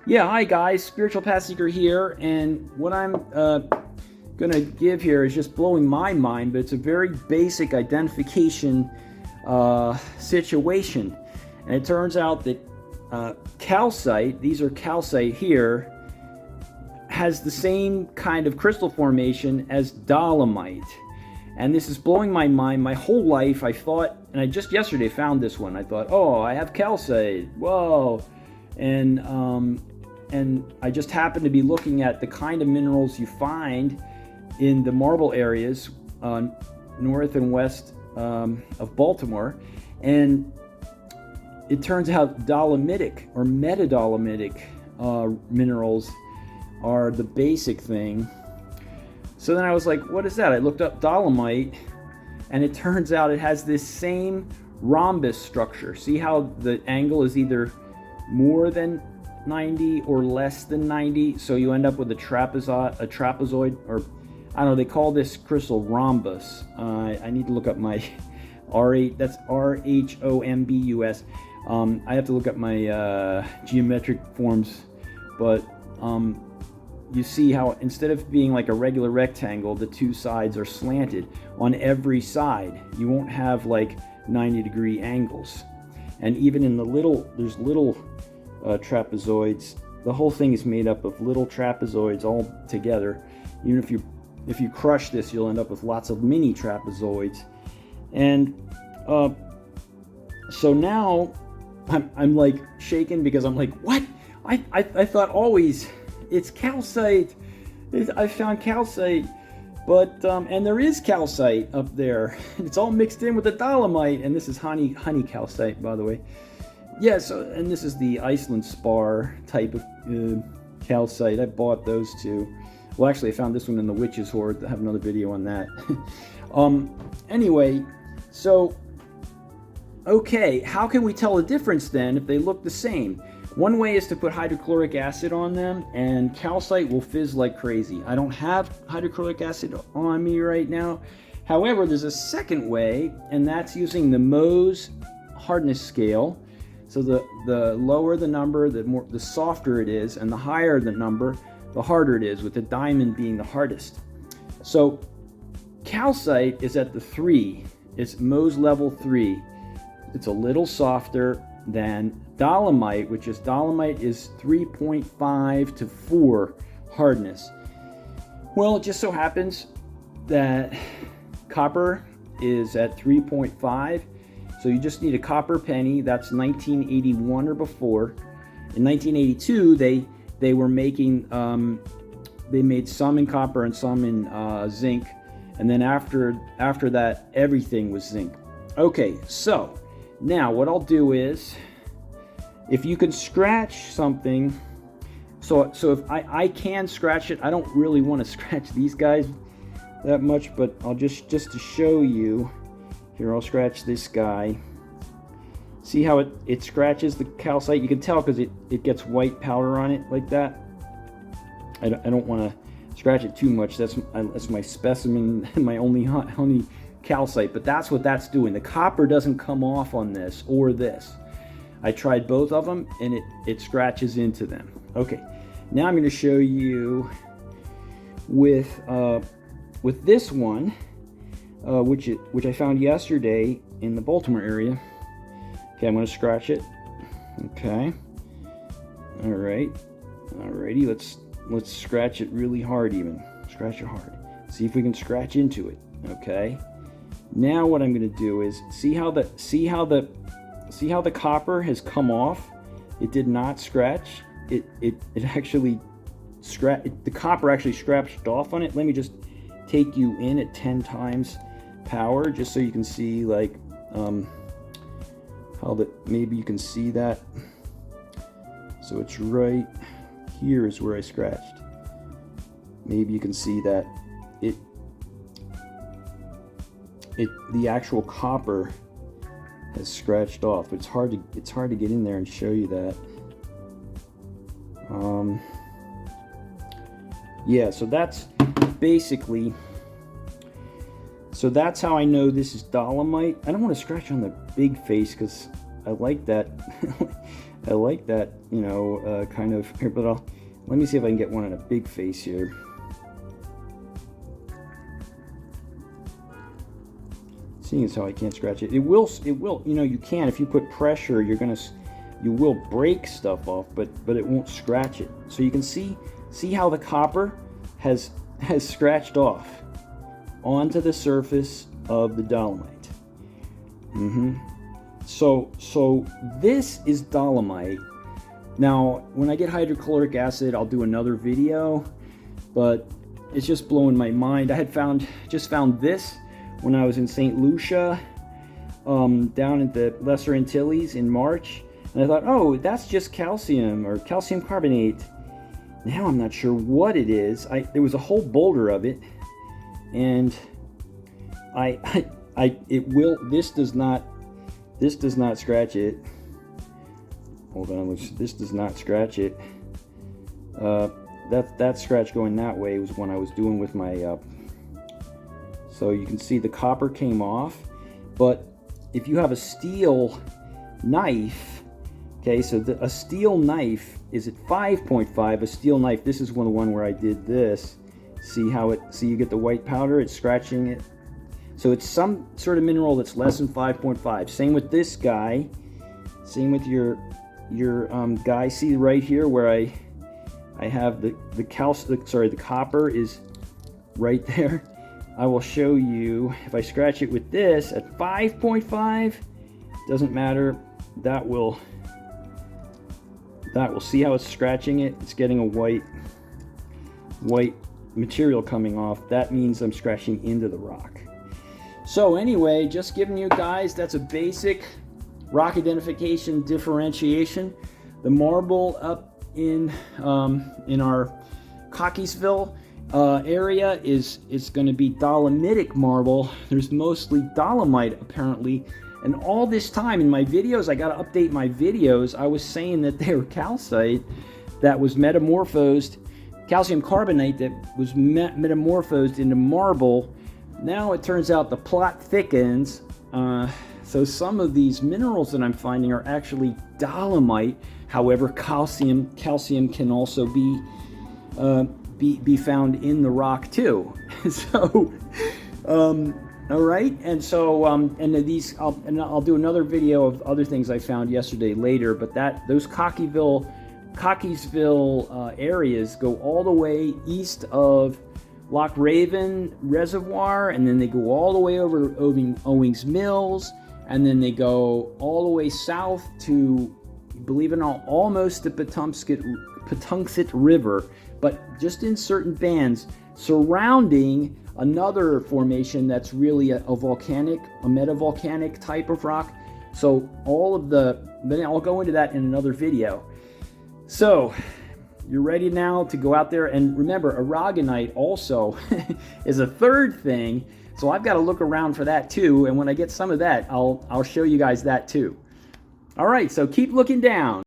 Yeah, hi guys, Spiritual Path Seeker here, and what I'm going to give here is just blowing my mind, but it's a very basic identification situation. And it turns out that calcite, these are calcite here, has the same kind of crystal formation as dolomite. And this is blowing my mind. My whole life I thought, and I just yesterday found this one, I thought, oh, I have calcite, whoa. And I just happened to be looking at the kind of minerals you find in the marble areas north and west of Baltimore, and it turns out dolomitic or metadolomitic minerals are the basic thing. So then I was like, what is that? I looked up dolomite, and it turns out it has this same rhombus structure. See how the angle is either more than 90 or less than 90, so you end up with a trapezoid, or I don't know, they call this crystal rhombus. I need to look up my R8, that's RHOMBUS. I have to look up my geometric forms, but you see how instead of being like a regular rectangle, the two sides are slanted on every side. You won't have like 90-degree angles. And even in there's little trapezoids. The whole thing is made up of little trapezoids all together. Even if you crush this, you'll end up with lots of mini trapezoids. And so now I'm like shaken, because I'm like, what? I thought always it's calcite. I found calcite, but and there is calcite up there. It's all mixed in with the dolomite, and this is honey calcite, by the way. Yeah, so, and this is the Iceland spar type of calcite. I bought those two. Well, actually, I found this one in the Witch's Hoard. I have another video on that. Anyway, so, okay, how can we tell the difference then if they look the same? One way is to put hydrochloric acid on them, and calcite will fizz like crazy. I don't have hydrochloric acid on me right now. However, there's a second way, and that's using the Mohs hardness scale. So the lower the number, the softer it is, and the higher the number, the harder it is, with the diamond being the hardest. So calcite is at the 3. It's Mohs level 3. It's a little softer than dolomite, which is 3.5 to 4 hardness. Well, it just so happens that copper is at 3.5. So you just need a copper penny. That's 1981 or before. In 1982, they were making they made some in copper and some in zinc, and then after that, everything was zinc. Okay, so now what I'll do is, if you can scratch something, so if I can scratch it, I don't really want to scratch these guys that much, but I'll just to show you. Here, I'll scratch this guy. See how it scratches the calcite? You can tell because it gets white powder on it like that. I don't want to scratch it too much. That's my specimen, my only honey calcite. But that's what that's doing. The copper doesn't come off on this or this. I tried both of them, and it scratches into them. Okay, now I'm going to show you with this one. Which I found yesterday in the Baltimore area. Okay, I'm going to scratch it. Okay. All right. Alrighty. Let's scratch it really hard. Even scratch it hard. See if we can scratch into it. Okay. Now what I'm going to do is see how the copper has come off. It did not scratch. It actually the copper actually scratched off on it. Let me just take you in at 10 times power, just so you can see, like, how that, maybe you can see that. So it's right here is where I scratched. Maybe you can see that the actual copper has scratched off. It's hard to get in there and show you that. Yeah, so that's basically, so that's how I know this is dolomite. I don't want to scratch on the big face because I like that. I like that, you know, kind of here, but let me see if I can get one in a big face here. Seeing as how I can't scratch it, it will, you know, you can, if you put pressure, you will break stuff off, but it won't scratch it. So you can see how the copper has scratched off onto the surface of the dolomite. So this is dolomite. Now, when I get hydrochloric acid, I'll do another video, but it's just blowing my mind. I had just found this when I was in St. Lucia, down at the Lesser Antilles in March, and I thought, oh, that's just calcium or calcium carbonate. Now I'm not sure what it is. There was a whole boulder of it, and this does not scratch it. Hold on, this does not scratch it. That scratch going that way was when I was doing with my so you can see the copper came off, but if you have a steel knife, okay, so a steel knife is at 5.5. A steel knife, this is one where I did this. See you get the white powder, it's scratching it. So it's some sort of mineral that's less than 5.5. Same with this guy. Same with your guy. See right here where I have the copper is right there. I will show you if I scratch it with this at 5.5. Doesn't matter. That will see how it's scratching it. It's getting a white material coming off. That means I'm scratching into the rock. So anyway, just giving you guys, that's a basic rock identification differentiation. The marble up in our Cockeysville area is going to be dolomitic marble. There's mostly dolomite apparently, and all this time in my videos, I got to update my videos, I was saying that they were calcite that was metamorphosed, calcium carbonate that was metamorphosed into marble. Now it turns out the plot thickens, so some of these minerals that I'm finding are actually dolomite. However, calcium can also be found in the rock too. So, all right, and so I'll do another video of other things I found yesterday later. But those Cockeysville areas go all the way east of Loch Raven Reservoir, and then they go all the way over Owings Mills, and then they go all the way south to, believe it or not, almost the Patuxent River, but just in certain bands surrounding another formation that's really a metavolcanic type of rock. So then I'll go into that in another video. So you're ready now to go out there, and remember, aragonite also is a third thing. So I've got to look around for that too, and when I get some of that, I'll show you guys that too. All right, so keep looking down.